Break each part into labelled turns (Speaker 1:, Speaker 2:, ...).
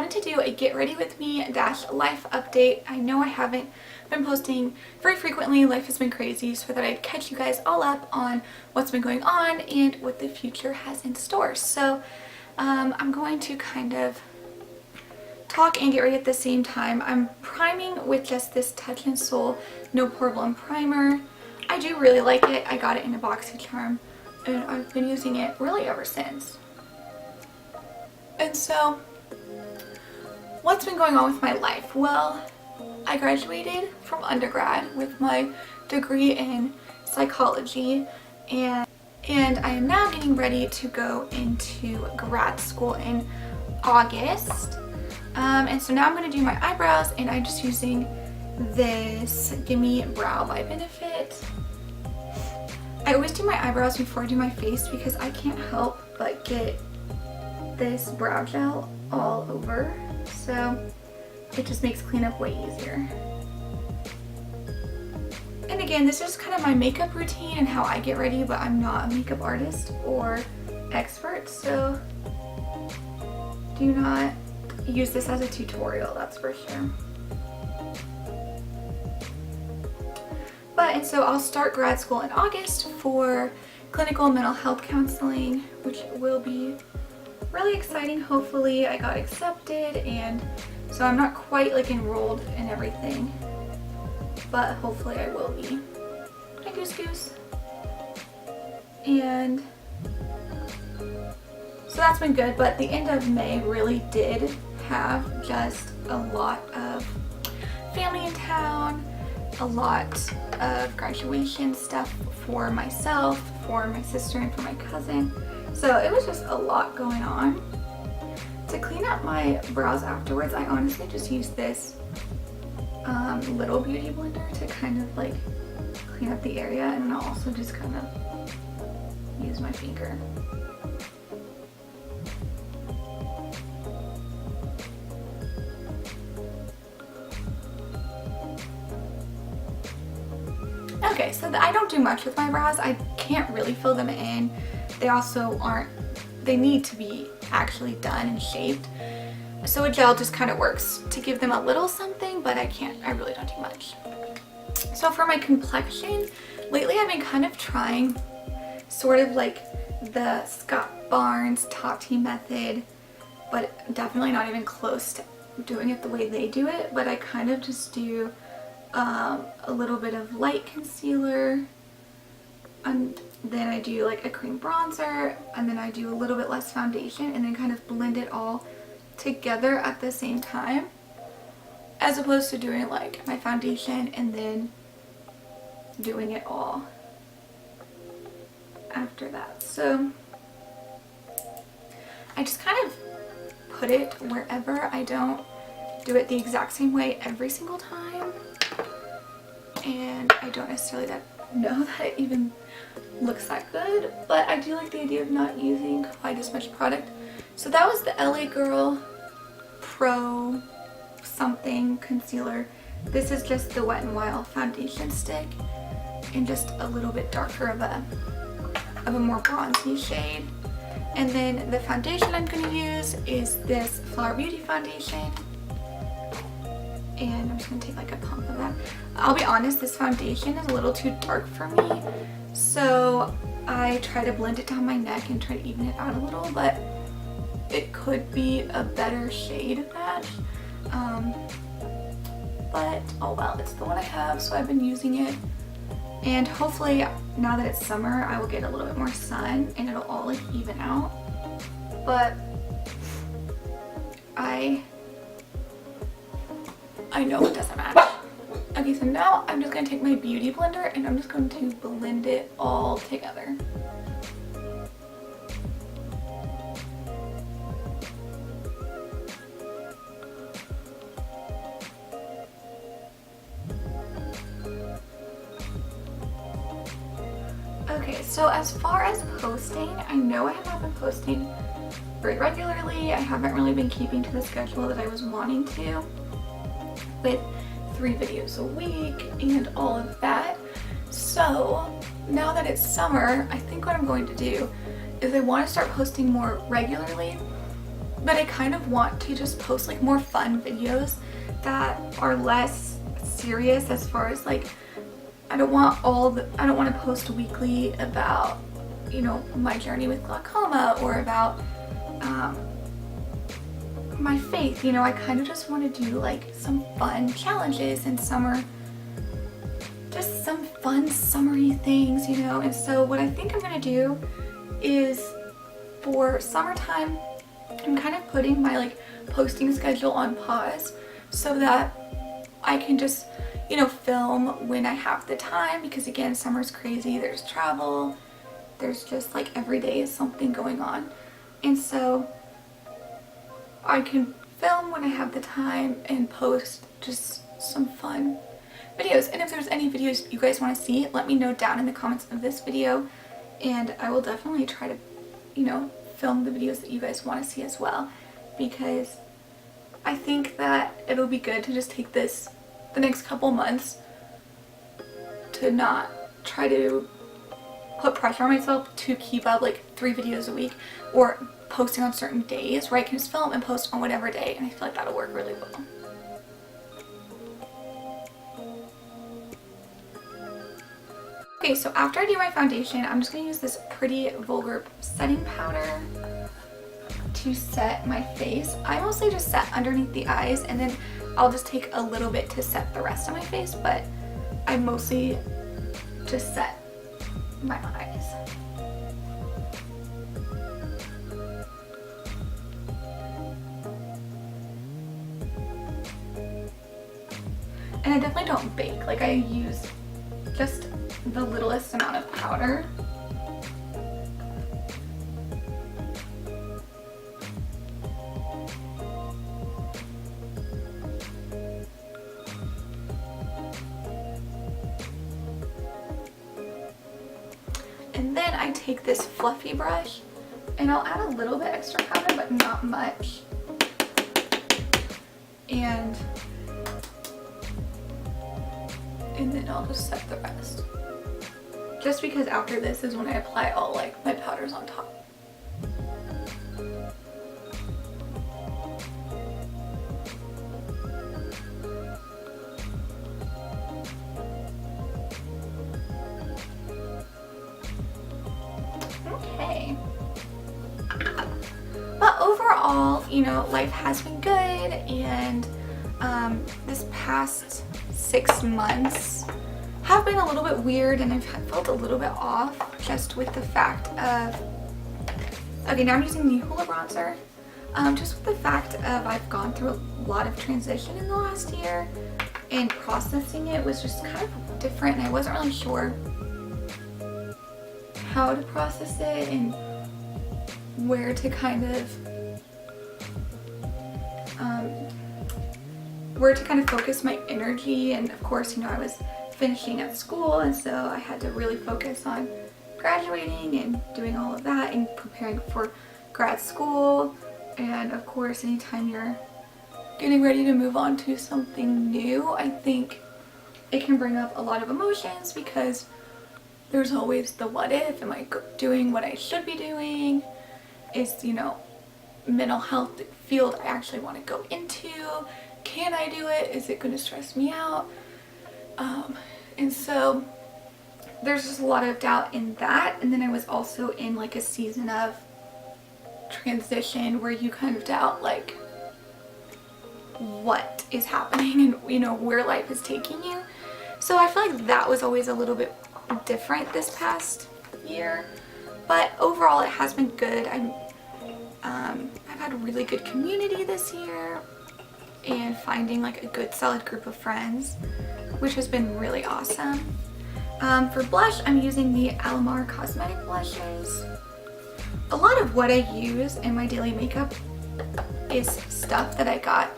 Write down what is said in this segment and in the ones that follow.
Speaker 1: wanted to do a get ready with me dash life update. I know I haven't been posting very frequently, life has been crazy, so I thought I'd catch you guys all up on what's been going on and what the future has in store. So I'm going to kind of talk and get ready at the same time. I'm priming with just this Touch and Soul No Problem primer. I do really like it. I got it in a BoxyCharm and I've been using it really ever since. And so, what's been going on with my life? Well, I graduated from undergrad with my degree in psychology, and I am now getting ready to go into grad school in August. And so now I'm going to do my eyebrows, and I'm just using this Gimme Brow by Benefit. I always do my eyebrows before I do my face because I can't help but get this brow gel all over, so it just makes cleanup way easier. And again, this is kind of my makeup routine and how I get ready, but I'm not a makeup artist or expert, so do not use this as a tutorial, that's for sure. And so I'll start grad school in August for clinical mental health counseling, which will be really exciting. Hopefully I got accepted, and so I'm not quite like enrolled in everything, but hopefully I will be. Hi Goose Goose. And so that's been good, but the end of May really did have just a lot of family in town, a lot of graduation stuff for myself, for my sister, and for my cousin. So it was just a lot going on. To clean up my brows afterwards, I honestly just used this little beauty blender to kind of like clean up the area, and then I'll also just kind of use my finger. Okay, so I don't do much with my brows. I can't really fill them in. They also aren't, they need to be actually done and shaped. So a gel just kind of works to give them a little something, but I really don't do much. So for my complexion, lately I've been kind of trying sort of like the Scott Barnes Tati method, but definitely not even close to doing it the way they do it. But I kind of just do a little bit of light concealer, and then I do like a cream bronzer, and then I do a little bit less foundation, and then kind of blend it all together at the same time, as opposed to doing like my foundation and then doing it all after that. So I just kind of put it wherever. I don't do it the exact same way every single time, and I don't necessarily know that it even looks that good, but I do like the idea of not using quite as much product. So that was the LA Girl Pro something concealer. This is just the Wet n Wild foundation stick, and just a little bit darker of a more bronzy shade. And then the foundation I'm going to use is this Flower Beauty foundation, and I'm just going to take like a pump of that. I'll be honest, this foundation is a little too dark for me, so I try to blend it down my neck and try to even it out a little, but it could be a better shade match. But oh well, it's the one I have, so I've been using it. And hopefully now that it's summer, I will get a little bit more sun and it'll all like even out. But I know it doesn't match. Okay, so now I'm just gonna take my beauty blender and I'm just going to blend it all together. Okay, so as far as posting, I know I have not been posting very regularly. I haven't really been keeping to the schedule that I was wanting to, with 3 videos a week and all of that. So now that it's summer, I think what I'm going to do is I want to start posting more regularly, but I kind of want to just post like more fun videos that are less serious as far as like, I don't want to post weekly about, you know, my journey with glaucoma or about my faith. You know, I kind of just want to do like some fun challenges and just some fun summery things, you know. And so what I think I'm gonna do is, for summertime, I'm kind of putting my like posting schedule on pause so that I can just, you know, film when I have the time, because again, summer's crazy. There's travel, there's just like every day is something going on, and so I can film when I have the time and post just some fun videos. And if there's any videos you guys want to see, let me know down in the comments of this video, and I will definitely try to, you know, film the videos that you guys want to see as well, because I think that it'll be good to just take the next couple months to not try to put pressure on myself to keep up like 3 videos a week or posting on certain days, where I can just film and post on whatever day, and I feel like that'll work really well. Okay, so after I do my foundation, I'm just going to use this Pretty Vulgar setting powder to set my face. I mostly just set underneath the eyes, and then I'll just take a little bit to set the rest of my face, but I mostly just set my eyes. And I definitely don't bake, like I use just the littlest amount of powder. And then I take this fluffy brush and I'll add a little bit extra powder, but not much. And then I'll just set the rest. Just because after this is when I apply all like my powders on top. Okay. But overall, you know, life has been good, and this past 6 months have been a little bit weird, and I've felt a little bit off just with the fact of, okay, now I'm using the Hoola bronzer, just with the fact of I've gone through a lot of transition in the last year, and processing it was just kind of different, and I wasn't really sure how to process it and where to kind of focus my energy. And of course, you know, I was finishing at school, and so I had to really focus on graduating and doing all of that and preparing for grad school. And of course, anytime you're getting ready to move on to something new, I think it can bring up a lot of emotions, because there's always the what if. Am I doing what I should be doing? Is, you know, mental health the field I actually want to go into? Can I do it? Is it going to stress me out? And so there's just a lot of doubt in that. And then I was also in like a season of transition where you kind of doubt like what is happening and, you know, where life is taking you. So I feel like that was always a little bit different this past year, but overall it has been good. I've had a really good community this year, and finding like a good solid group of friends, which has been really awesome. For blush, I'm using the Alamar Cosmetic blushes. A lot of what I use in my daily makeup is stuff that I got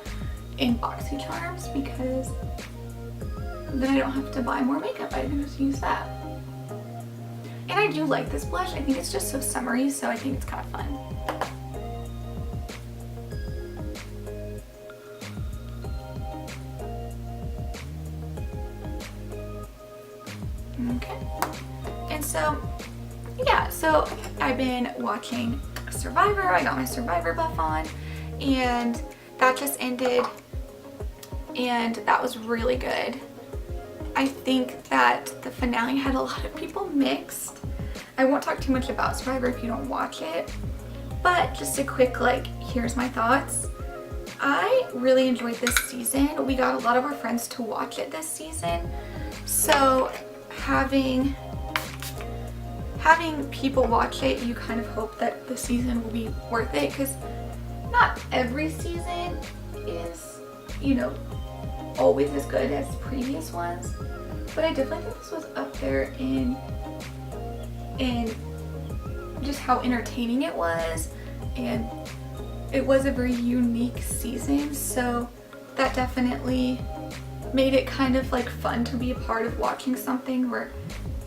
Speaker 1: in BoxyCharms, because then I don't have to buy more makeup. I can just use that. And I do like this blush. I think it's just so summery, so I think it's kind of fun. Okay. And so, yeah, so I've been watching Survivor. I got my Survivor buff on, and that just ended, and that was really good. I think that the finale had a lot of people mixed. I won't talk too much about Survivor if you don't watch it, but just a quick, like, here's my thoughts. I really enjoyed this season. We got a lot of our friends to watch it this season, so having people watch it, you kind of hope that the season will be worth it, because not every season is, you know, always as good as previous ones, but I definitely think this was up there in just how entertaining it was, and it was a very unique season, so that definitely made it kind of like fun to be a part of watching something where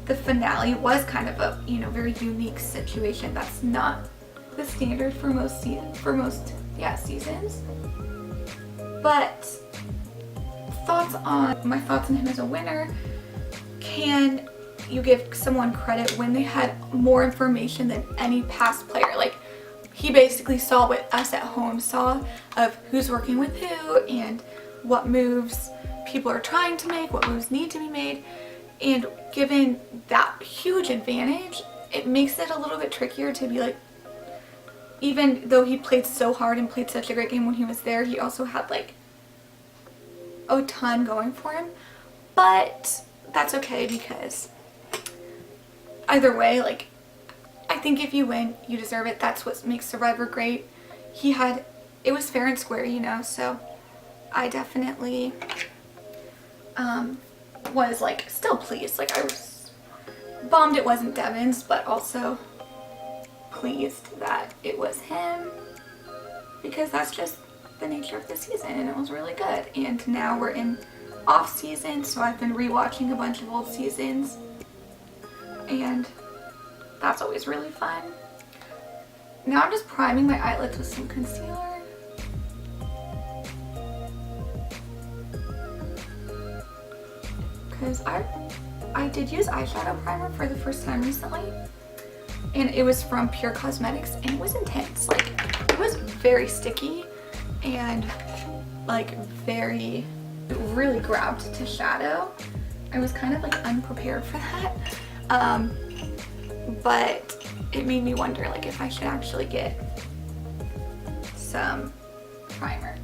Speaker 1: the finale was kind of a, you know, very unique situation that's not the standard for most seasons. But my thoughts on him as a winner: can you give someone credit when they had more information than any past player? Like, he basically saw what us at home saw of who's working with who and what moves people are trying to make, what moves need to be made, and given that huge advantage, it makes it a little bit trickier to be like, even though he played so hard and played such a great game when he was there, he also had like a ton going for him. But that's okay, because either way, like, I think if you win, you deserve it. That's what makes Survivor great. It was fair and square, you know, so I definitely was like still pleased. Like, I was bummed it wasn't Devin's, but also pleased that it was him, because that's just the nature of the season, and it was really good. And now we're in off season, so I've been rewatching a bunch of old seasons, and that's always really fun. Now I'm just priming my eyelids with some concealer. Because I did use eyeshadow primer for the first time recently, and it was from Pure Cosmetics, and it was intense. Like, it was very sticky and like it really grabbed to shadow. I was kind of like unprepared for that, but it made me wonder like if I should actually get some primer.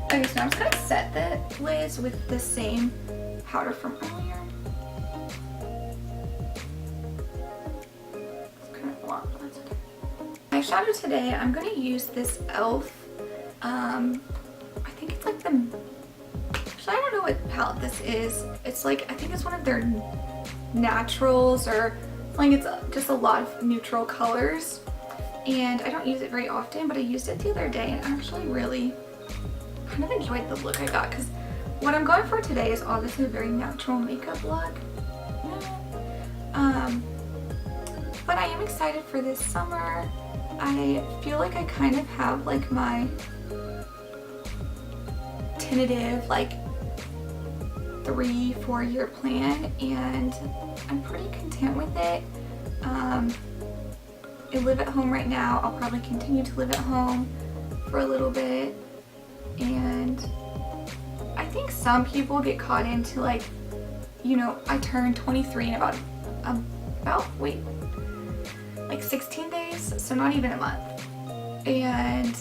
Speaker 1: Okay, so I'm just gonna set the lids with the same powder from earlier. It's kind of a lot, but that's okay. Eyeshadow today, I'm gonna use this e.l.f. I think it's like actually, I don't know what palette this is. It's like, I think it's one of their naturals, or like it's just a lot of neutral colors, and I don't use it very often, but I used it the other day and actually really kind of enjoyed the look I got, because what I'm going for today is obviously a very natural makeup look. But I am excited for this summer. I feel like I kind of have like my tentative like 3-4 year plan, and I'm pretty content with it. I live at home right now. I'll probably continue to live at home for a little bit, and I think some people get caught into like, you know, I turned 23 in like 16 days, so not even a month. And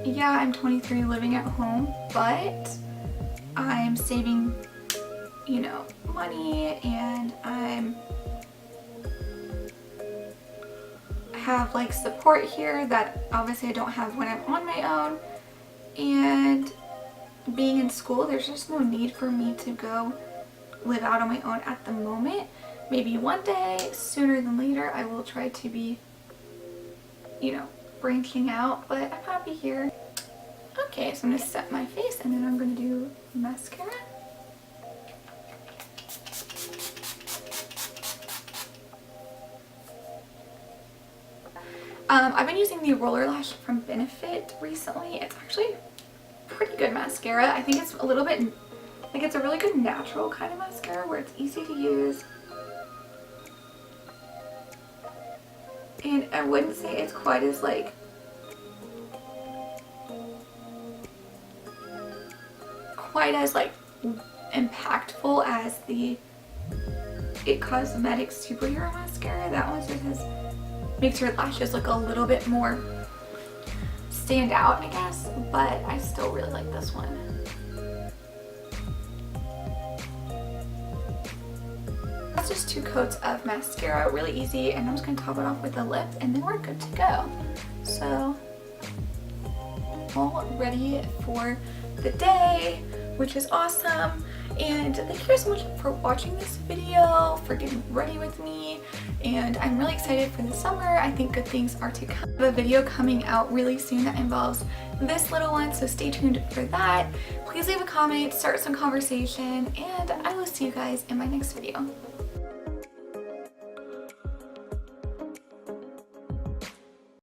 Speaker 1: yeah, I'm 23 living at home, but I'm saving, you know, money, and I have like support here that obviously I don't have when I'm on my own. And being in school, there's just no need for me to go live out on my own at the moment. Maybe one day, sooner than later, I will try to be, you know, branching out, but I'm happy here. Okay, so I'm going to set my face, and then I'm going to do mascara. I've been using the Roller Lash from Benefit recently. It's actually pretty good mascara. I think it's a little bit, like, it's a really good natural kind of mascara where it's easy to use. And I wouldn't say it's quite as like quite as like impactful as the It Cosmetics Superhero Mascara. That one just has, makes your lashes look a little bit more stand out, I guess, but I still really like this one. That's just 2 coats of mascara, really easy, and I'm just going to top it off with a lip and then we're good to go. So all ready for the day, which is awesome. And thank you guys so much for watching this video, for getting ready with me, and I'm really excited for the summer. I think good things are to come. I have a video coming out really soon that involves this little one, so stay tuned for that. Please leave a comment, start some conversation, and I will see you guys in my next video.